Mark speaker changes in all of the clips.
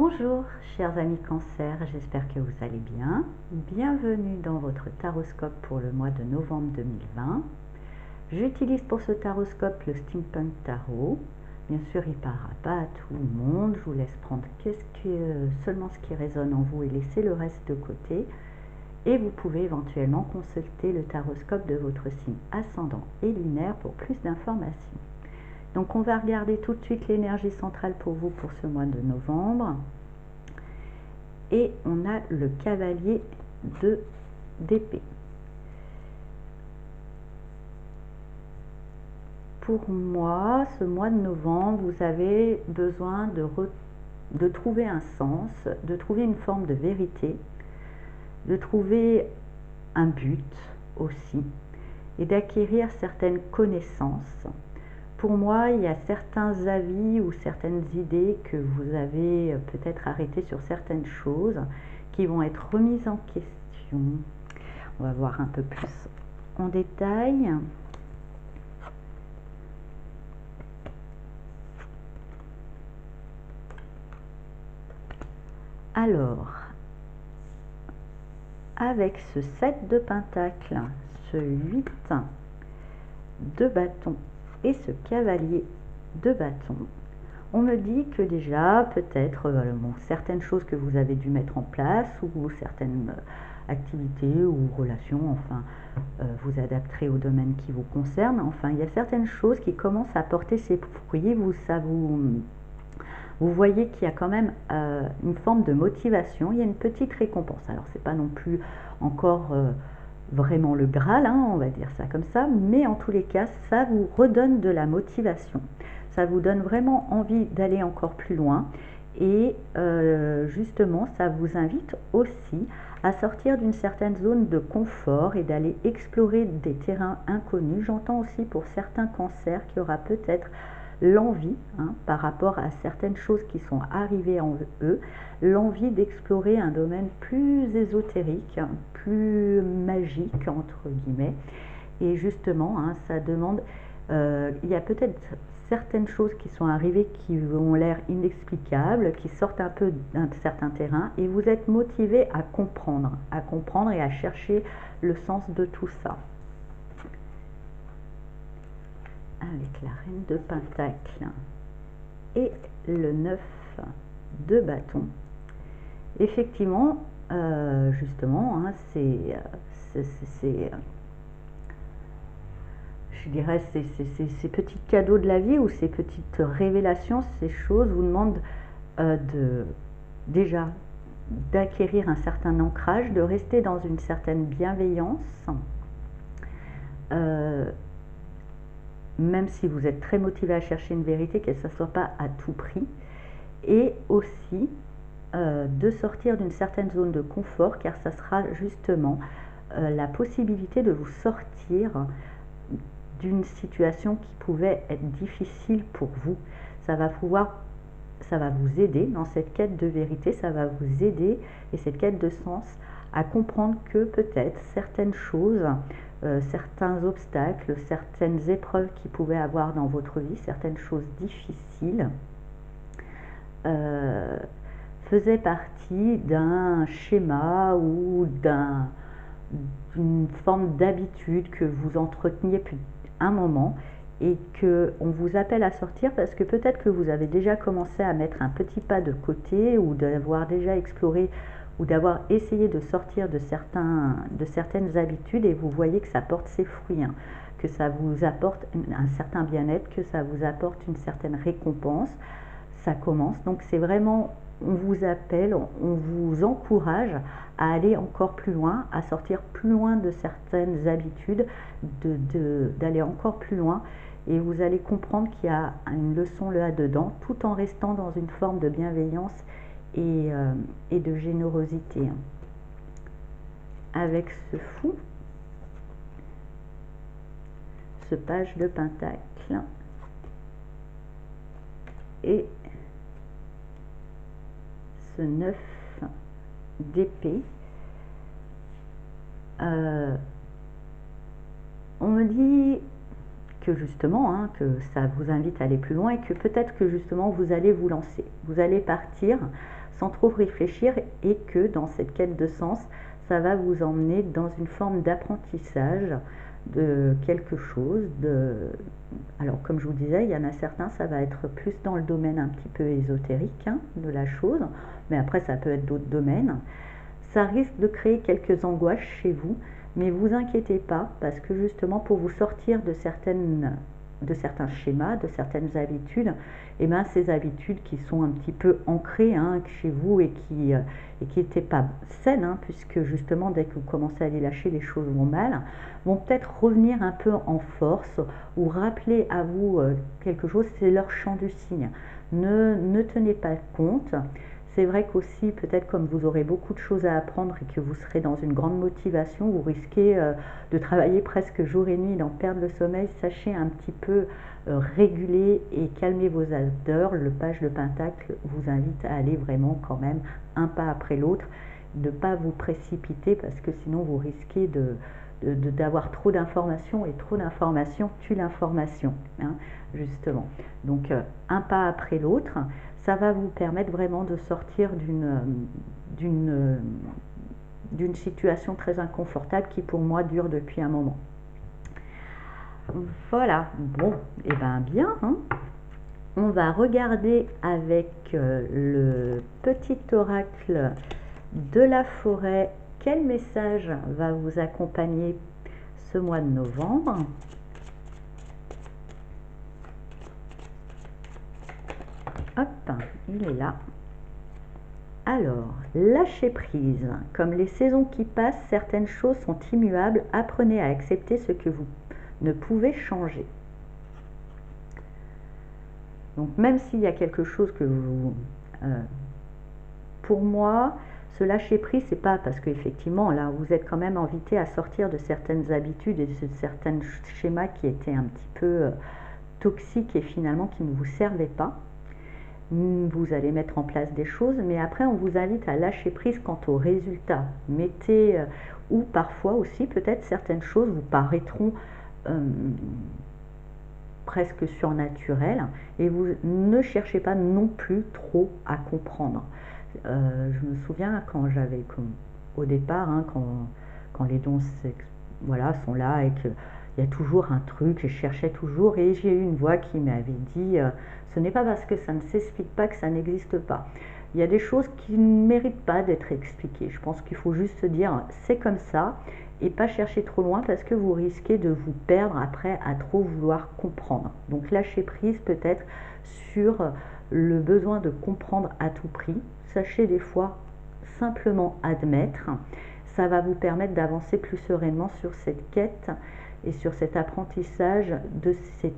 Speaker 1: Bonjour chers amis Cancer, j'espère que vous allez bien. Bienvenue dans votre taroscope pour le mois de novembre 2020. J'utilise pour ce taroscope le Steampunk Tarot. Bien sûr, il ne parlera pas à tout le monde. Je vous laisse prendre seulement ce qui résonne en vous et laisser le reste de côté. Et vous pouvez éventuellement consulter le taroscope de votre signe ascendant et lunaire pour plus d'informations. Donc on va regarder tout de suite l'énergie centrale pour vous pour ce mois de novembre. Et on a le cavalier d'épée. Pour moi, ce mois de novembre, vous avez besoin de trouver un sens, de trouver une forme de vérité, de trouver un but aussi, et d'acquérir certaines connaissances. Pour moi, il y a certains avis ou certaines idées que vous avez peut-être arrêtées sur certaines choses qui vont être remises en question. On va voir un peu plus en détail. Alors, avec ce 7 de pentacle, ce 8 de bâton et ce cavalier de bâton, on me dit que déjà, peut-être, certaines choses que vous avez dû mettre en place ou certaines activités ou relations, enfin, vous adapterez au domaine qui vous concerne. Enfin, il y a certaines choses qui commencent à porter ses fruits. Vous voyez qu'il y a quand même une forme de motivation. Il y a une petite récompense. Alors, c'est pas non plus encore vraiment le Graal, hein, on va dire ça comme ça, mais en tous les cas, ça vous redonne de la motivation. Ça vous donne vraiment envie d'aller encore plus loin et justement, ça vous invite aussi à sortir d'une certaine zone de confort et d'aller explorer des terrains inconnus. J'entends aussi pour certains cancers qu'il y aura peut-être l'envie, par rapport à certaines choses qui sont arrivées en eux, l'envie d'explorer un domaine plus ésotérique, plus magique, entre guillemets. Et justement, ça demande, il y a peut-être certaines choses qui sont arrivées qui ont l'air inexplicables, qui sortent un peu d'un certain terrain, et vous êtes motivé à comprendre et à chercher le sens de tout ça. Avec la reine de pentacle et le 9 de bâton, effectivement, justement, je dirais, ces petits cadeaux de la vie ou ces petites révélations, ces choses vous demandent déjà d'acquérir un certain ancrage, de rester dans une certaine bienveillance, même si vous êtes très motivé à chercher une vérité, que ça ne soit pas à tout prix, et aussi de sortir d'une certaine zone de confort, car ça sera justement la possibilité de vous sortir d'une situation qui pouvait être difficile pour vous. Ça va vous aider dans cette quête de vérité, ça va vous aider, et cette quête de sens, à comprendre que peut-être certaines choses, certains obstacles, certaines épreuves qui pouvaient avoir dans votre vie, certaines choses difficiles, faisaient partie d'un schéma ou d'une forme d'habitude que vous entreteniez depuis un moment et qu'on vous appelle à sortir parce que peut-être que vous avez déjà commencé à mettre un petit pas de côté ou d'avoir déjà exploré ou d'avoir essayé de sortir de certaines habitudes, et vous voyez que ça porte ses fruits, que ça vous apporte un certain bien-être, que ça vous apporte une certaine récompense. Ça commence, donc c'est vraiment, on vous appelle, on vous encourage à aller encore plus loin, à sortir plus loin de certaines habitudes, d'aller encore plus loin, et vous allez comprendre qu'il y a une leçon là-dedans, tout en restant dans une forme de bienveillance et de générosité. Avec ce fou, ce page de pentacle et ce 9 d'épée, on me dit que justement, que ça vous invite à aller plus loin et que peut-être que justement vous allez vous lancer, vous allez partir sans trop réfléchir, et que dans cette quête de sens, ça va vous emmener dans une forme d'apprentissage de quelque chose. Alors comme je vous disais, il y en a certains, ça va être plus dans le domaine un petit peu ésotérique de la chose, mais après ça peut être d'autres domaines. Ça risque de créer quelques angoisses chez vous, mais vous inquiétez pas, parce que justement pour vous sortir de certains schémas, de certaines habitudes, et bien ces habitudes qui sont un petit peu ancrées chez vous et qui n'étaient pas saines, puisque justement dès que vous commencez à les lâcher, les choses vont mal, vont peut-être revenir un peu en force ou rappeler à vous quelque chose. C'est leur chant du cygne. Ne tenez pas compte. C'est vrai qu'aussi, peut-être comme vous aurez beaucoup de choses à apprendre et que vous serez dans une grande motivation, vous risquez de travailler presque jour et nuit, d'en perdre le sommeil. Sachez un petit peu réguler et calmer vos ardeurs. Le page de Pentacle vous invite à aller vraiment quand même un pas après l'autre, de ne pas vous précipiter, parce que sinon vous risquez d'avoir trop d'informations, et trop d'informations tue l'information, justement. Donc un pas après l'autre, ça va vous permettre vraiment de sortir d'une situation très inconfortable qui pour moi dure depuis un moment. Voilà, bon, et bien on va regarder avec le petit oracle de la forêt quel message va vous accompagner ce mois de novembre. Hop, il est là. Alors, lâcher prise. Comme les saisons qui passent, certaines choses sont immuables. Apprenez à accepter ce que vous ne pouvez changer. Donc, même s'il y a quelque chose que vous... pour moi, ce lâcher prise, c'est pas parce qu'effectivement, là, vous êtes quand même invité à sortir de certaines habitudes et de certains schémas qui étaient un petit peu toxiques et finalement qui ne vous servaient pas. Vous allez mettre en place des choses, mais après on vous invite à lâcher prise quant aux résultats. Mettez, ou parfois aussi peut-être certaines choses vous paraîtront presque surnaturelles, et vous ne cherchez pas non plus trop à comprendre. Je me souviens quand j'avais, au départ, quand les dons sont là et qu'il y a toujours un truc, je cherchais toujours, et j'ai eu une voix qui m'avait dit ce n'est pas parce que ça ne s'explique pas que ça n'existe pas. Il y a des choses qui ne méritent pas d'être expliquées. Je pense qu'il faut juste se dire c'est comme ça, et pas chercher trop loin, parce que vous risquez de vous perdre après à trop vouloir comprendre. Donc lâcher prise peut-être sur le besoin de comprendre à tout prix. Sachez des fois simplement admettre. Ça va vous permettre d'avancer plus sereinement sur cette quête et sur cet apprentissage de cette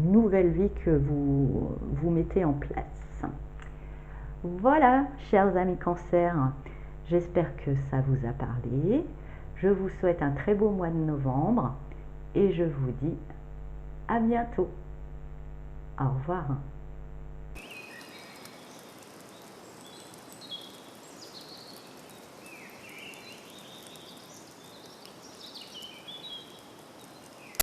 Speaker 1: nouvelle vie que vous mettez en place. Voilà, chers amis Cancer, j'espère que ça vous a parlé. Je vous souhaite un très beau mois de novembre et je vous dis à bientôt. Au revoir.